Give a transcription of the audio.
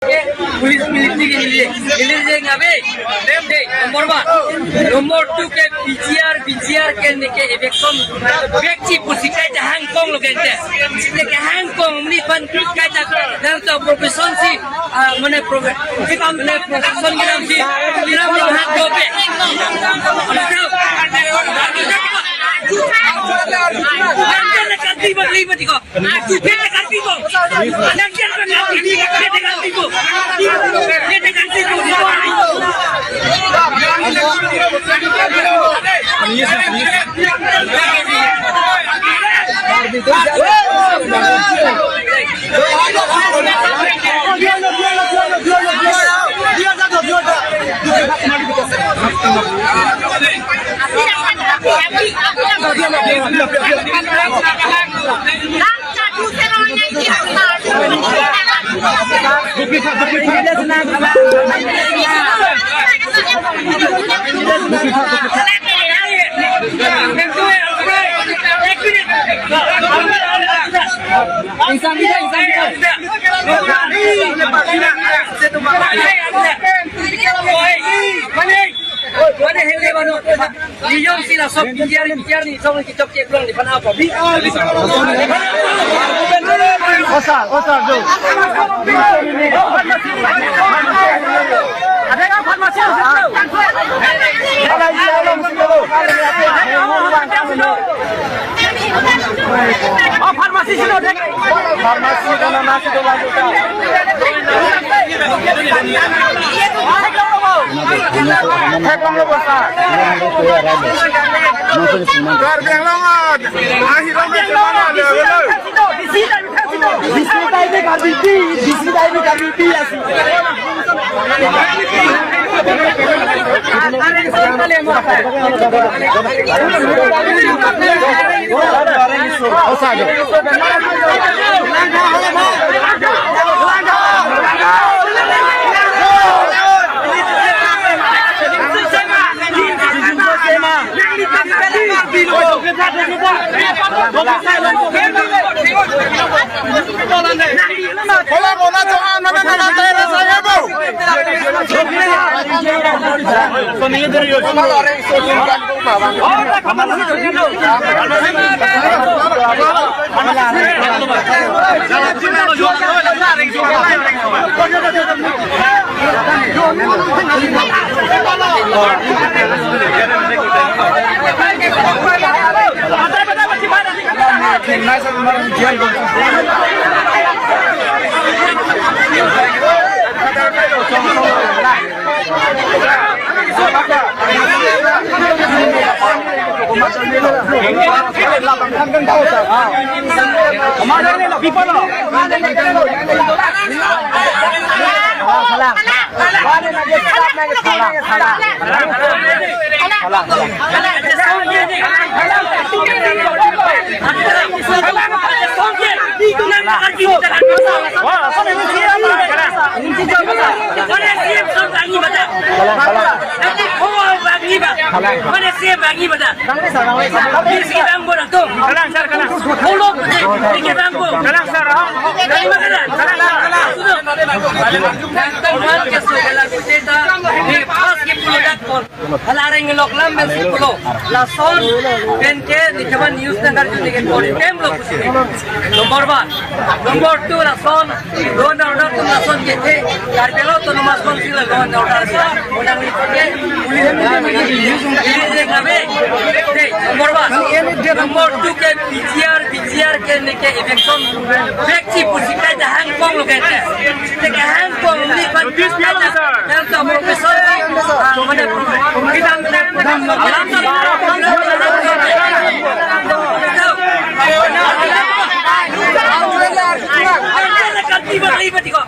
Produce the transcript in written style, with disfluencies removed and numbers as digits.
police military के लिए ngabe nomor 2 ke PCR ke neke election bekci pusikai ja Hong Kong lo gente ke Hong Kong ni pan kai ja dan to profession si mane profession ke nam si diram lo hat do pe nanti kanti bagi mati ko tu pe kanti ko nanti kanti ko Nomor 2 rason don order tu rason ke the karbelo to nomor konsil don order sa unang likote nomor 2 ke PCR ke neke election bekci pusikai ja Hong Kong lo gente ke Hong Kong ni pan dan to profession mane kanti bagi mati ko